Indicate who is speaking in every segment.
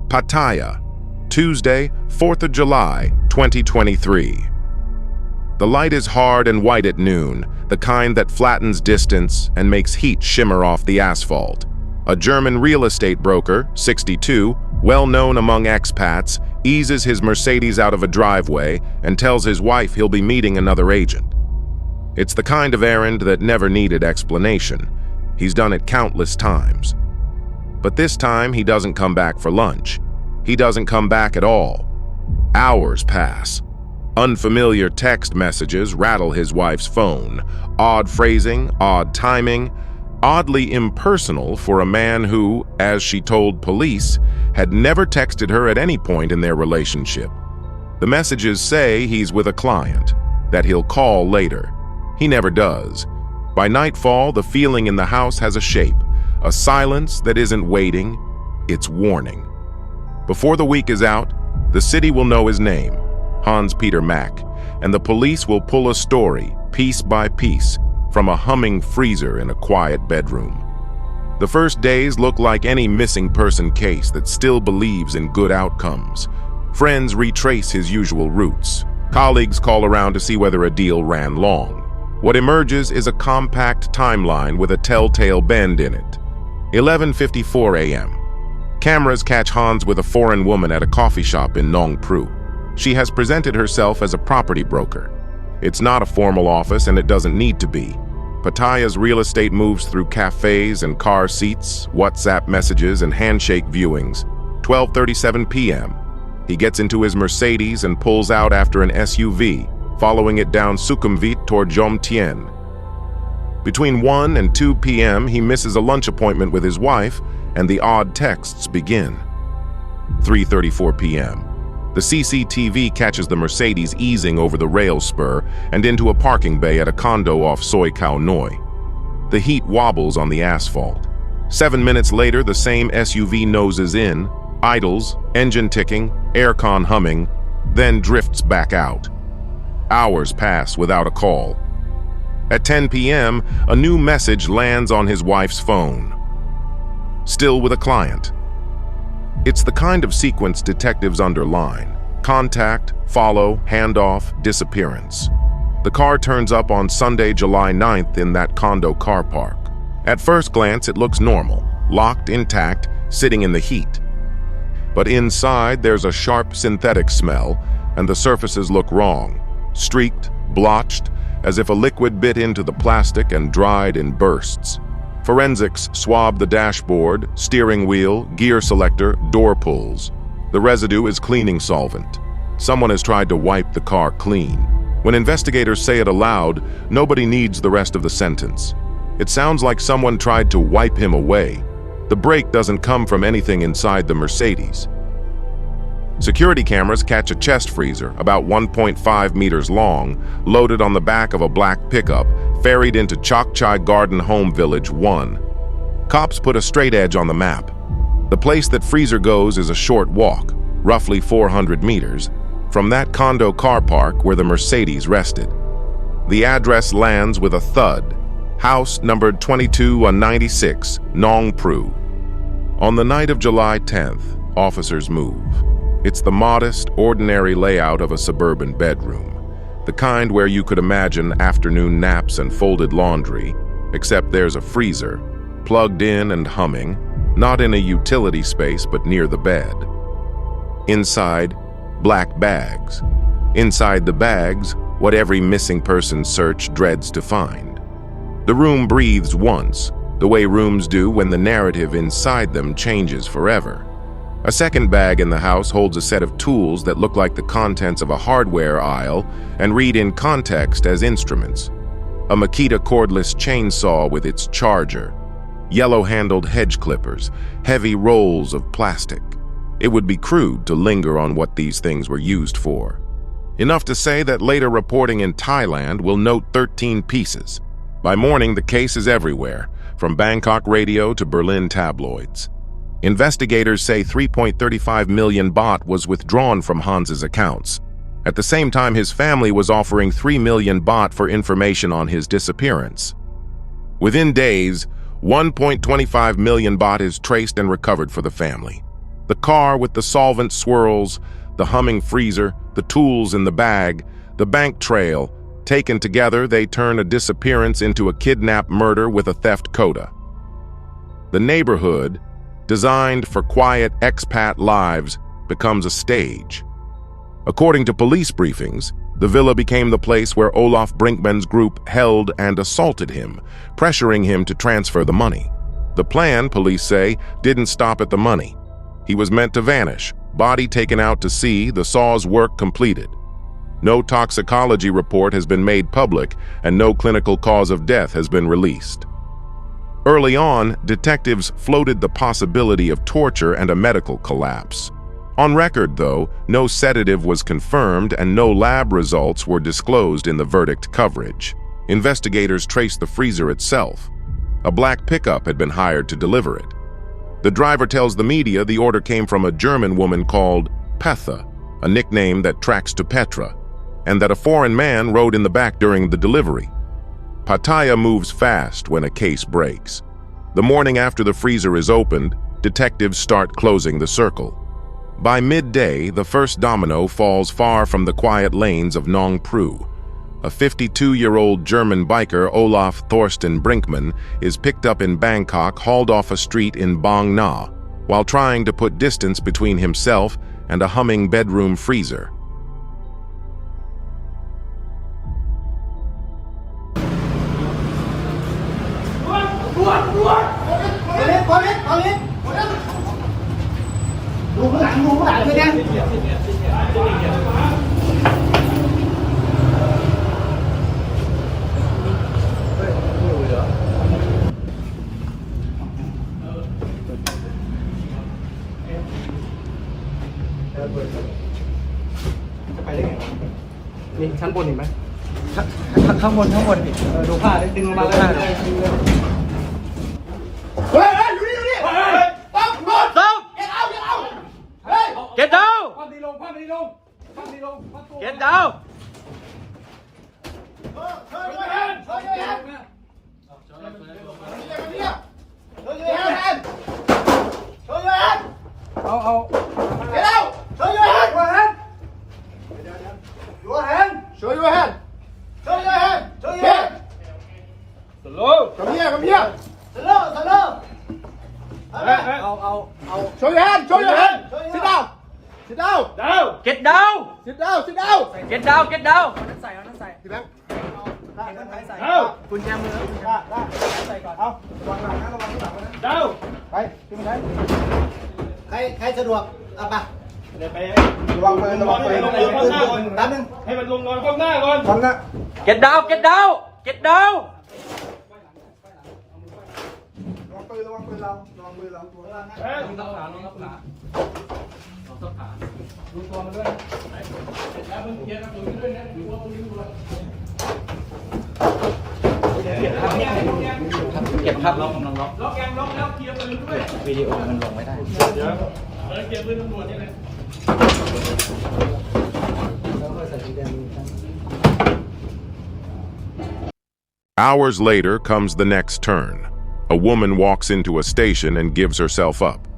Speaker 1: Pattaya, Tuesday, 4th of July, 2023. The light is hard and white at noon, the kind that flattens distance and makes heat shimmer off the asphalt. A German real estate broker, 62, well known among expats, eases his Mercedes out of a driveway and tells his wife he'll be meeting another agent. It's the kind of errand that never needed explanation. He's done it countless times. But this time he doesn't come back for lunch. He doesn't come back at all. Hours pass. Unfamiliar text messages rattle his wife's phone. Odd phrasing, odd timing, oddly impersonal for a man who, as she told police, had never texted her at any point in their relationship. The messages say he's with a client, that he'll call later. He never does. By nightfall, the feeling in the house has a shape, a silence that isn't waiting, it's warning. Before the week is out, the city will know his name, Hans-Peter Mack, and the police will pull a story, piece by piece, from a humming freezer in a quiet bedroom. The first days look like any missing person case that still believes in good outcomes. Friends retrace his usual routes. Colleagues call around to see whether a deal ran long. What emerges is a compact timeline with a telltale bend in it. 11:54 a.m. Cameras catch Hans with a foreign woman at a coffee shop in Nong Pru. She has presented herself as a property broker. It's not a formal office and it doesn't need to be. Pattaya's real estate moves through cafes and car seats, WhatsApp messages and handshake viewings. 12:37 p.m. He gets into his Mercedes and pulls out after an SUV, following it down Sukhumvit toward Jom Tien. Between 1 and 2 p.m. he misses a lunch appointment with his wife and the odd texts begin. 3:34 p.m. The CCTV catches the Mercedes easing over the rail spur and into a parking bay at a condo off Soi Khao Noi. The heat wobbles on the asphalt. 7 minutes later, the same SUV noses in, idles, engine ticking, aircon humming, then drifts back out. Hours pass without a call. At 10 p.m., a new message lands on his wife's phone. Still with a client. It's the kind of sequence detectives underline: contact, follow, handoff, disappearance. The car turns up on Sunday, July 9th in that condo car park. At first glance, it looks normal, locked, intact, sitting in the heat. But inside, there's a sharp synthetic smell, and the surfaces look wrong, streaked, blotched, as if a liquid bit into the plastic and dried in bursts. Forensics swab the dashboard, steering wheel, gear selector, door pulls. The residue is cleaning solvent. Someone has tried to wipe the car clean. When investigators say it aloud, nobody needs the rest of the sentence. It sounds like someone tried to wipe him away. The brake doesn't come from anything inside the Mercedes. Security cameras catch a chest freezer, about 1.5 meters long, loaded on the back of a black pickup, ferried into Chok Chai Garden Home Village 1. Cops put a straight edge on the map. The place that freezer goes is a short walk, roughly 400 meters, from that condo car park where the Mercedes rested. The address lands with a thud. House numbered 22-96, Nong Pru. On the night of July 10th, officers move. It's the modest, ordinary layout of a suburban bedroom, the kind where you could imagine afternoon naps and folded laundry, except there's a freezer, plugged in and humming, not in a utility space but near the bed. Inside, black bags. Inside the bags, what every missing person search dreads to find. The room breathes once, the way rooms do when the narrative inside them changes forever. A second bag in the house holds a set of tools that look like the contents of a hardware aisle and read in context as instruments. A Makita cordless chainsaw with its charger, yellow-handled hedge clippers, heavy rolls of plastic. It would be crude to linger on what these things were used for. Enough to say that later reporting in Thailand will note 13 pieces. By morning, the case is everywhere, from Bangkok radio to Berlin tabloids. Investigators say 3.35 million baht was withdrawn from Hans's accounts. At the same time, his family was offering 3 million baht for information on his disappearance. Within days, 1.25 million baht is traced and recovered for the family. The car with the solvent swirls, the humming freezer, the tools in the bag, the bank trail, taken together, they turn a disappearance into a kidnap murder with a theft coda. The neighborhood, designed for quiet expat lives, becomes a stage. According to police briefings, the villa became the place where Olaf Brinkman's group held and assaulted him, pressuring him to transfer the money. The plan, police say, didn't stop at the money. He was meant to vanish, body taken out to sea, the saw's work completed. No toxicology report has been made public, and no clinical cause of death has been released. Early on, detectives floated the possibility of torture and a medical collapse. On record, though, no sedative was confirmed and no lab results were disclosed in the verdict coverage. Investigators traced the freezer itself. A black pickup had been hired to deliver it. The driver tells the media the order came from a German woman called Petra, a nickname that tracks to Petra, and that a foreign man rode in the back during the delivery. Pattaya moves fast when a case breaks. The morning after the freezer is opened, detectives start closing the circle. By midday, the first domino falls far from the quiet lanes of Nong Pru. A 52-year-old German biker, Olaf Thorsten Brinkman, is picked up in Bangkok, hauled off a street in Bang Na, while trying to put distance between himself and a humming bedroom freezer.
Speaker 2: นี่ชั้นบนเห็นไหมข้างบนดิดูผ้าได้ดึงลงมาเลยเฮ้ยดูนี่ต้องหมดต้องเก็ตเอาเฮ้ยเก็ตดาวความดีลงเก็ตดาวเอาเก็ตเอาShow your hand. Your hand. Show your hand. Show your hand. Show your hand. Slow. Come here. Slow.เอา Show your hand. Sit down. Get down. Sit down. Get down. นั่นใส่พี่แบงค์ใส่กุญแจมือได้ใส่ก่อนเอาระวังหลังนะระวังหลังนะเดาไปขึ้นมาได้ใครสะดวกเอาไประวังปืนนัดนึงให้มันลงนอนคว่ำหน้าก่อนคว่ำหน้า Get down ระวังปืนเราตัวล่างนะลงทับขาดูตัวมันด้วยแล้วมึงเคลียร์กระสุนด้วยนะดูว่ามึงดูด้วยเก็บภาพล็อกยังล็อกแล้วเคลียร์ปืนด้วยวิดีโอมันลงไม่ได้เดี๋ยวเคลียร์ปืนตำรวจนี่เลย
Speaker 1: Hours later comes the next turn. A woman walks into a station and gives herself up.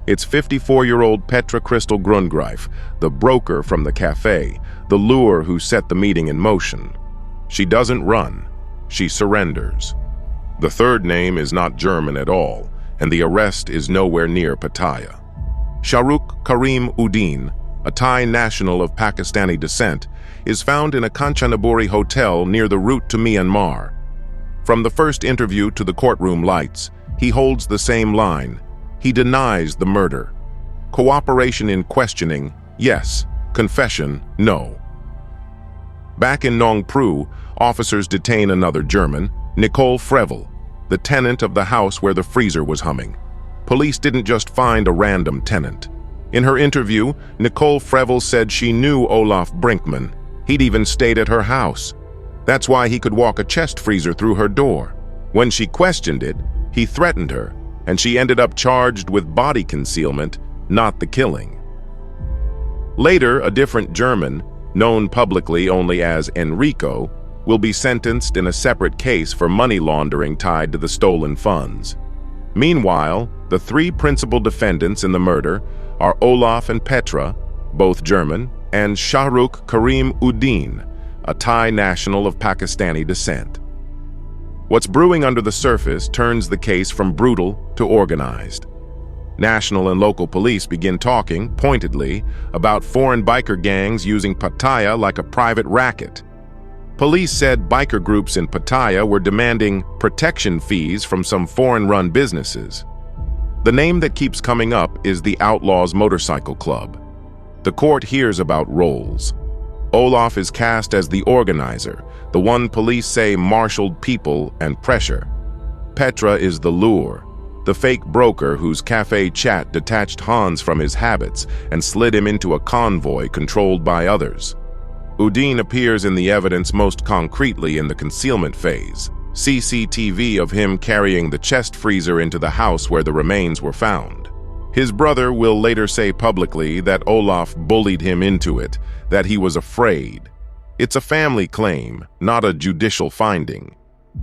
Speaker 1: It's 54-year-old Petra Crystal Grundgreif, the broker from the cafe, the lure who set the meeting in motion. She doesn't run. She surrenders. The third name is not German at all, and the arrest is nowhere near Pattaya. Shahrukh Karim Uddin, a Thai national of Pakistani descent, is found in a Kanchanaburi hotel near the route to Myanmar. From the first interview to the courtroom lights, he holds the same line. He denies the murder. Cooperation in questioning, yes. Confession, no. Back in Nong Pru, officers detain another German, Nicole Frevel, the tenant of the house where the freezer was humming. Police didn't just find a random tenant. In her interview, Nicole Frevel said she knew Olaf Brinkman. He'd even stayed at her house. That's why he could walk a chest freezer through her door. When she questioned it, he threatened her, and she ended up charged with body concealment, not the killing. Later, a different German, known publicly only as Enrico, will be sentenced in a separate case for money laundering tied to the stolen funds. Meanwhile, the three principal defendants in the murder are Olaf and Petra, both German, and Shahrukh Karim Uddin, a Thai national of Pakistani descent. What's brewing under the surface turns the case from brutal to organized. National and local police begin talking, pointedly, about foreign biker gangs using Pattaya like a private racket. Police said biker groups in Pattaya were demanding protection fees from some foreign-run businesses. The name that keeps coming up is the Outlaws Motorcycle Club. The court hears about roles. Olaf is cast as the organizer, the one police say marshaled people and pressure. Petra is the lure, the fake broker whose cafe chat detached Hans from his habits and slid him into a convoy controlled by others. Uddin appears in the evidence most concretely in the concealment phase. CCTV of him carrying the chest freezer into the house where the remains were found. His brother will later say publicly that Olaf bullied him into it, that he was afraid. It's a family claim, not a judicial finding.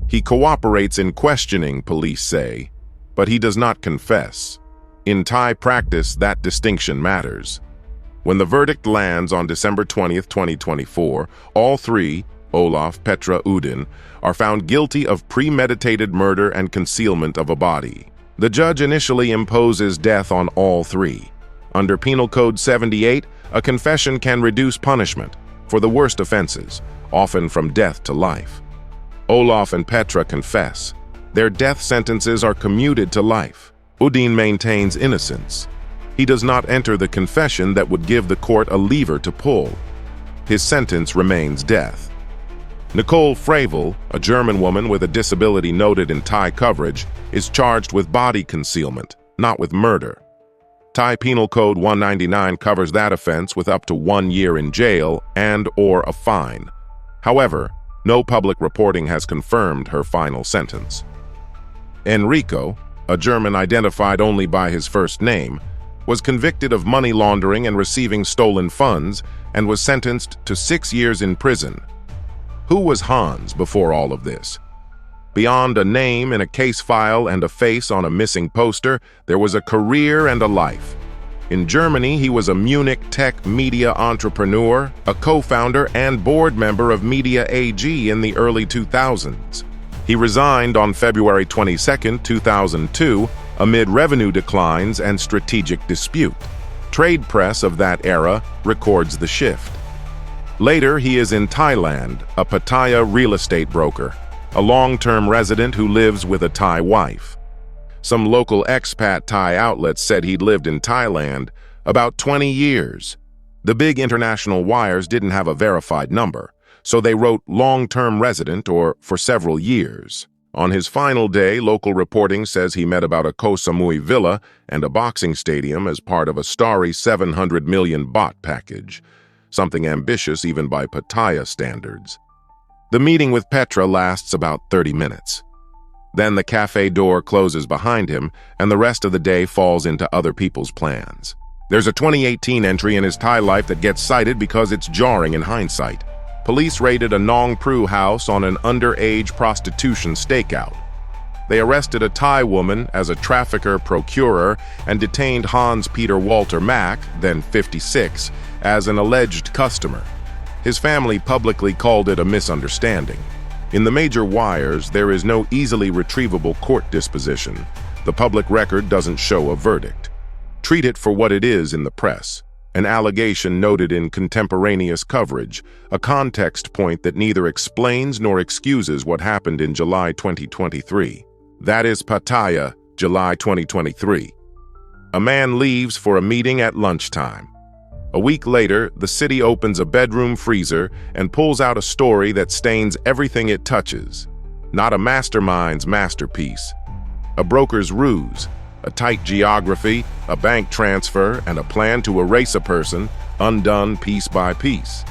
Speaker 1: He cooperates in questioning, police say, but he does not confess. In Thai practice, that distinction matters. When the verdict lands on December 20, 2024, all three, Olaf, Petra, Uddin, are found guilty of premeditated murder and concealment of a body. The judge initially imposes death on all three. Under Penal Code 78, a confession can reduce punishment for the worst offenses, often from death to life. Olaf and Petra confess. Their death sentences are commuted to life. Uddin maintains innocence. He does not enter the confession that would give the court a lever to pull. His sentence remains death. Nicole Fravel, a German woman with a disability noted in Thai coverage, is charged with body concealment, not with murder. Thai Penal Code 199 covers that offense with up to 1 year in jail and/or a fine. However, no public reporting has confirmed her final sentence. Enrico, a German identified only by his first name, was convicted of money laundering and receiving stolen funds and was sentenced to 6 years in prison. Who was Hans before all of this? Beyond a name in a case file and a face on a missing poster, there was a career and a life. In Germany, he was a Munich tech media entrepreneur, a co-founder and board member of Media AG in the early 2000s. He resigned on February 22, 2002, amid revenue declines and strategic dispute. Trade press of that era records the shift. Later, he is in Thailand, a Pattaya real estate broker, a long-term resident who lives with a Thai wife. Some local expat Thai outlets said he'd lived in Thailand about 20 years. The big international wires didn't have a verified number, so they wrote long-term resident or for several years. On his final day, local reporting says he met about a Koh Samui villa and a boxing stadium as part of a starry 700 million baht package, something ambitious even by Pattaya standards. The meeting with Petra lasts about 30 minutes. Then the cafe door closes behind him, and the rest of the day falls into other people's plans. There's a 2018 entry in his Thai life that gets cited because it's jarring in hindsight. Police raided a Nong Pru house on an underage prostitution stakeout. They arrested a Thai woman as a trafficker-procurer and detained Hans-Peter Mack, then 56, as an alleged customer. His family publicly called it a misunderstanding. In the major wires, there is no easily retrievable court disposition. The public record doesn't show a verdict. Treat it for what it is in the press. An allegation noted in contemporaneous coverage, a context point that neither explains nor excuses what happened in July 2023. That is Pattaya, July 2023. A man leaves for a meeting at lunchtime. A week later, the city opens a bedroom freezer and pulls out a story that stains everything it touches. Not a mastermind's masterpiece. A broker's ruse. A tight geography, a bank transfer, and a plan to erase a person, undone piece by piece.